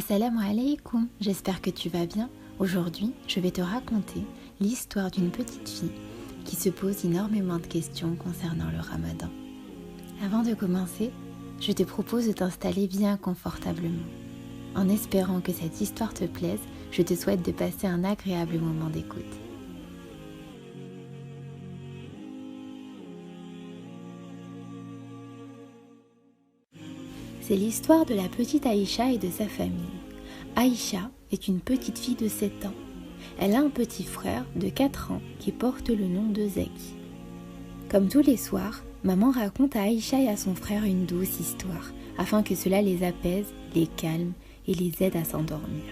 Assalamu alaikum, j'espère que tu vas bien. Aujourd'hui, je vais te raconter l'histoire d'une petite fille qui se pose énormément de questions concernant le ramadan. Avant de commencer, je te propose de t'installer bien confortablement. En espérant que cette histoire te plaise, je te souhaite de passer un agréable moment d'écoute. C'est l'histoire de la petite Aïcha et de sa famille. Aïcha est une petite fille de 7 ans. Elle a un petit frère de 4 ans qui porte le nom de Zaki. Comme tous les soirs, maman raconte à Aïcha et à son frère une douce histoire, afin que cela les apaise, les calme et les aide à s'endormir.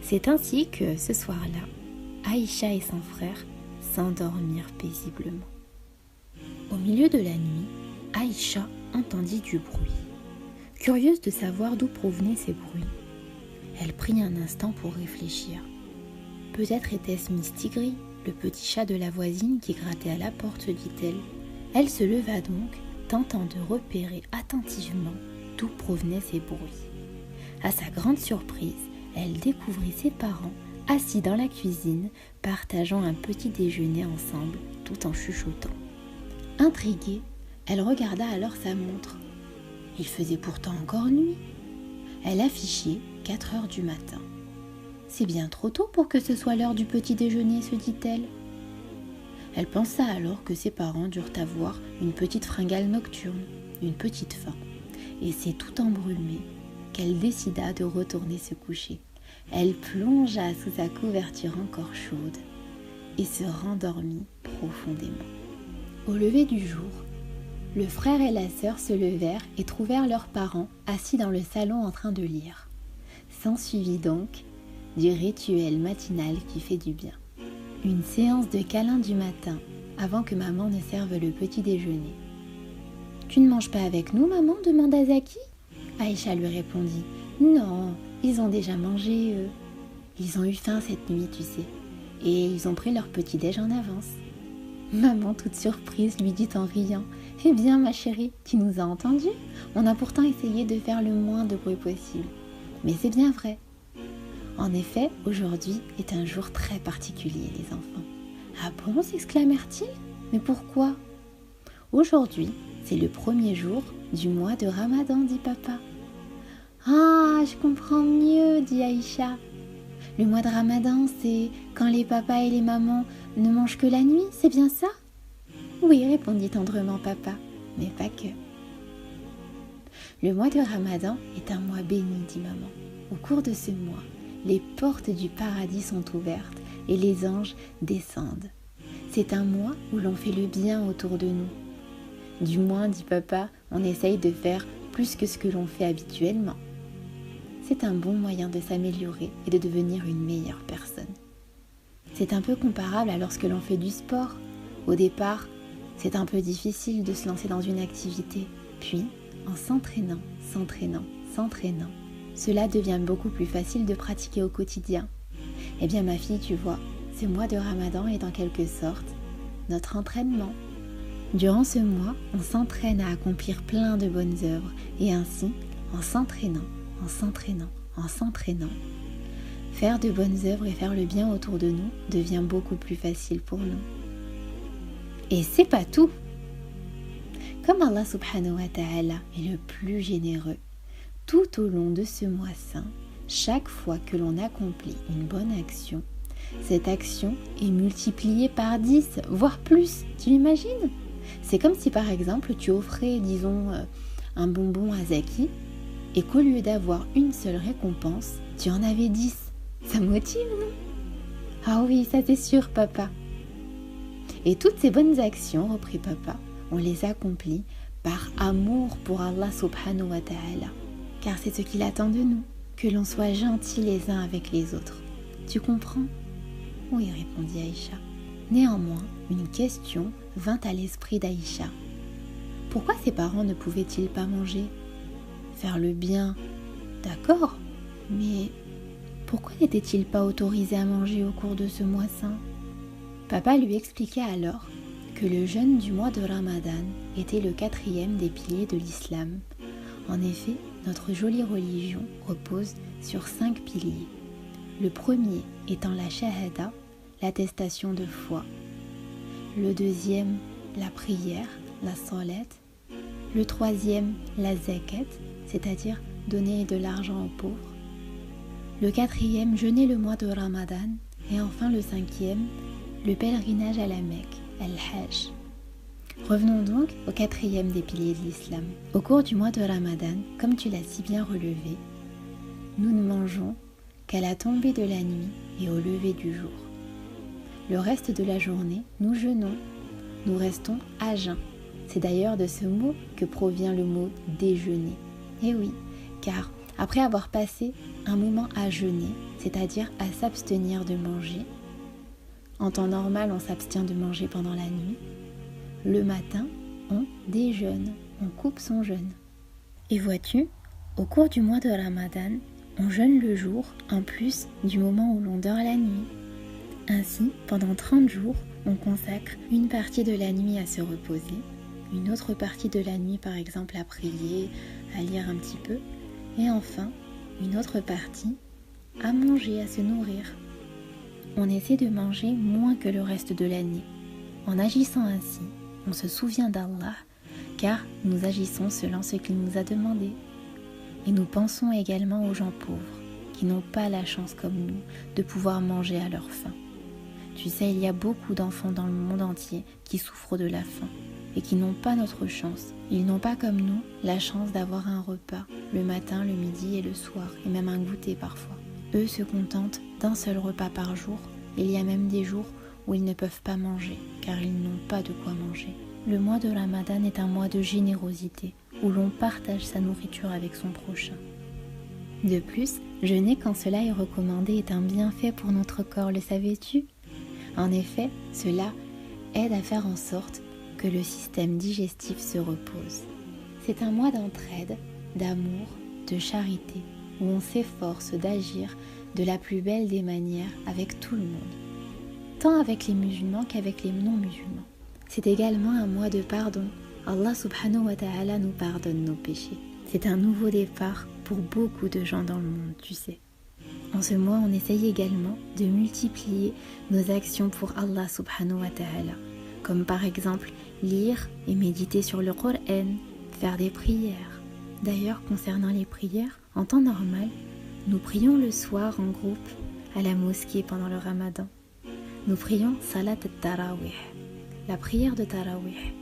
C'est ainsi que, ce soir-là, Aïcha et son frère s'endormirent paisiblement. Au milieu de la nuit, Aïcha entendit du bruit. Curieuse de savoir d'où provenaient ces bruits, elle prit un instant pour réfléchir. Peut-être était-ce Miss Tigri, le petit chat de la voisine qui grattait à la porte, dit-elle. Elle se leva donc, tentant de repérer attentivement d'où provenaient ces bruits. À sa grande surprise, elle découvrit ses parents assis dans la cuisine, partageant un petit déjeuner ensemble, tout en chuchotant. Intriguée, elle regarda alors sa montre. Il faisait pourtant encore nuit. Elle affichait 4 heures du matin. C'est bien trop tôt pour que ce soit l'heure du petit déjeuner, se dit-elle. Elle pensa alors que ses parents durent avoir une petite fringale nocturne, une petite faim. Et c'est tout embrumée qu'elle décida de retourner se coucher. Elle plongea sous sa couverture encore chaude et se rendormit profondément. Au lever du jour, le frère et la sœur se levèrent et trouvèrent leurs parents assis dans le salon en train de lire. S'ensuivit donc du rituel matinal qui fait du bien. Une séance de câlins du matin avant que maman ne serve le petit déjeuner. « Tu ne manges pas avec nous, maman ?» demanda Zaki. Aïcha lui répondit « Non, ils ont déjà mangé, eux. Ils ont eu faim cette nuit, tu sais, et ils ont pris leur petit-déj en avance. » Maman, toute surprise, lui dit en riant « Eh bien, ma chérie, tu nous as entendus. On a pourtant essayé de faire le moins de bruit possible. Mais c'est bien vrai. » En effet, aujourd'hui est un jour très particulier, les enfants. « Ah bon ?» s'exclamèrent-ils. « Mais pourquoi ?»« Aujourd'hui, c'est le premier jour du mois de Ramadan, dit papa. »« Ah, je comprends mieux, dit Aïcha. Le mois de Ramadan, c'est quand les papas et les mamans ne mangent que la nuit, c'est bien ça ?»« Oui, répondit tendrement papa, mais pas que. » Le mois de Ramadan est un mois béni, dit maman. Au cours de ce mois, les portes du paradis sont ouvertes et les anges descendent. C'est un mois où l'on fait le bien autour de nous. Du moins, dit papa, on essaye de faire plus que ce que l'on fait habituellement. C'est un bon moyen de s'améliorer et de devenir une meilleure personne. C'est un peu comparable à lorsque l'on fait du sport. Au départ, c'est un peu difficile de se lancer dans une activité. Puis, en s'entraînant, cela devient beaucoup plus facile de pratiquer au quotidien. Eh bien ma fille, tu vois, ce mois de Ramadan est en quelque sorte notre entraînement. Durant ce mois, on s'entraîne à accomplir plein de bonnes œuvres et ainsi, en s'entraînant, faire de bonnes œuvres et faire le bien autour de nous devient beaucoup plus facile pour nous. Et c'est pas tout. Comme Allah subhanahu wa ta'ala est le plus généreux, tout au long de ce mois saint, chaque fois que l'on accomplit une bonne action, cette action est multipliée par 10, voire plus, tu imagines ? C'est comme si par exemple tu offrais, disons, un bonbon à Zaki et qu'au lieu d'avoir une seule récompense, tu en avais 10. Ça motive, non ? Ah oui, ça c'est sûr, papa. Et toutes ces bonnes actions, reprit papa, on les accomplit par amour pour Allah subhanahu wa ta'ala. Car c'est ce qu'il attend de nous, que l'on soit gentils les uns avec les autres. Tu comprends ? Oui, répondit Aïcha. Néanmoins, une question vint à l'esprit d'Aïcha. Pourquoi ses parents ne pouvaient-ils pas manger ? Faire le bien, d'accord, mais pourquoi n'étaient-ils pas autorisés à manger au cours de ce mois saint ? Papa lui expliqua alors que le jeûne du mois de Ramadan était le 4e des piliers de l'islam. En effet, notre jolie religion repose sur 5 piliers. Le premier étant la shahada, l'attestation de foi. Le deuxième, la prière, la salat. Le troisième, la zakat, c'est-à-dire donner de l'argent aux pauvres. Le quatrième, jeûner le mois de Ramadan. Et enfin le cinquième, le pèlerinage à la Mecque, al-Hajj. Revenons donc au quatrième des piliers de l'islam. Au cours du mois de Ramadan, comme tu l'as si bien relevé, nous ne mangeons qu'à la tombée de la nuit et au lever du jour. Le reste de la journée, nous jeûnons, nous restons à jeun. C'est d'ailleurs de ce mot que provient le mot déjeuner. Eh oui, car après avoir passé un moment à jeûner, c'est-à-dire à s'abstenir de manger, en temps normal on s'abstient de manger pendant la nuit, le matin on déjeune, on coupe son jeûne. Et vois-tu, au cours du mois de Ramadan, on jeûne le jour en plus du moment où l'on dort la nuit. Ainsi, pendant 30 jours, on consacre une partie de la nuit à se reposer, une autre partie de la nuit par exemple à prier, à lire un petit peu, et enfin une autre partie à manger, à se nourrir. On essaie de manger moins que le reste de l'année. En agissant ainsi, on se souvient d'Allah, car nous agissons selon ce qu'il nous a demandé. Et nous pensons également aux gens pauvres, qui n'ont pas la chance comme nous de pouvoir manger à leur faim. Tu sais, il y a beaucoup d'enfants dans le monde entier qui souffrent de la faim et qui n'ont pas notre chance. Ils n'ont pas comme nous la chance d'avoir un repas le matin, le midi et le soir, et même un goûter parfois. Eux se contentent d'un seul repas par jour. Il y a même des jours où ils ne peuvent pas manger, car ils n'ont pas de quoi manger. Le mois de Ramadan est un mois de générosité, où l'on partage sa nourriture avec son prochain. De plus, jeûner quand cela est recommandé est un bienfait pour notre corps, le savais-tu ? En effet, cela aide à faire en sorte que le système digestif se repose. C'est un mois d'entraide, d'amour, de charité, où on s'efforce d'agir de la plus belle des manières avec tout le monde, tant avec les musulmans qu'avec les non-musulmans. C'est également un mois de pardon. Allah subhanahu wa ta'ala nous pardonne nos péchés. C'est un nouveau départ pour beaucoup de gens dans le monde, tu sais. En ce mois, on essaye également de multiplier nos actions pour Allah subhanahu wa ta'ala, comme par exemple lire et méditer sur le Coran, faire des prières. D'ailleurs, concernant les prières, en temps normal, nous prions le soir en groupe à la mosquée pendant le Ramadan. Nous prions Salat al-Tarawih, la prière de Tarawih.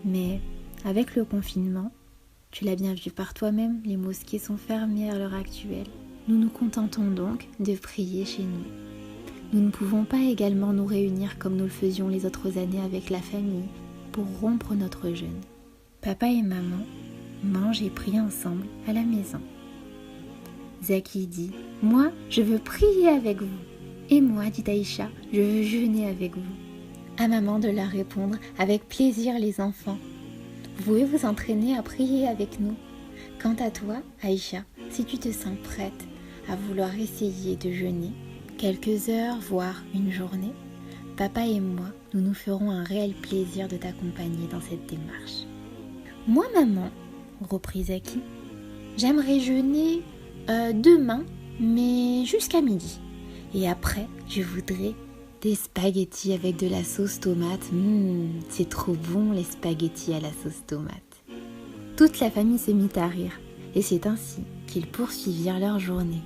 Mais avec le confinement, tu l'as bien vu par toi-même, les mosquées sont fermées à l'heure actuelle. Nous nous contentons donc de prier chez nous. Nous ne pouvons pas également nous réunir comme nous le faisions les autres années avec la famille pour rompre notre jeûne. Papa et maman mangent et prient ensemble à la maison. Zaki dit « Moi, je veux prier avec vous. » Et moi, dit Aïcha, « Je veux jeûner avec vous. » À maman de leur répondre « Avec plaisir les enfants. Vous pouvez vous entraîner à prier avec nous. Quant à toi, Aïcha, si tu te sens prête à vouloir essayer de jeûner, quelques heures, voire une journée, papa et moi, nous nous ferons un réel plaisir de t'accompagner dans cette démarche. Moi, maman, reprit Zaki, j'aimerais jeûner demain, mais jusqu'à midi. Et après, je voudrais des spaghettis avec de la sauce tomate. C'est trop bon les spaghettis à la sauce tomate. Toute la famille se mit à rire, et c'est ainsi qu'ils poursuivirent leur journée,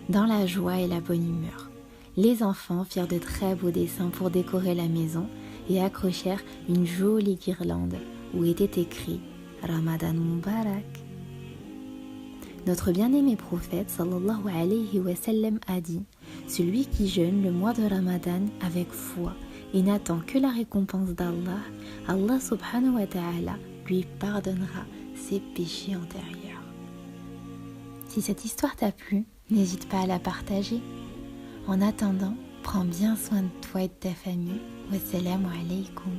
dans la joie et la bonne humeur. Les enfants firent de très beaux dessins pour décorer la maison et accrochèrent une jolie guirlande où était écrit « Ramadan Mubarak ». Notre bien-aimé prophète sallallahu alayhi wa sallam a dit « Celui qui jeûne le mois de Ramadan avec foi et n'attend que la récompense d'Allah, Allah subhanahu wa ta'ala lui pardonnera ses péchés antérieurs. » Si cette histoire t'a plu, n'hésite pas à la partager. En attendant, prends bien soin de toi et de ta famille. Wassalamu alaykoum.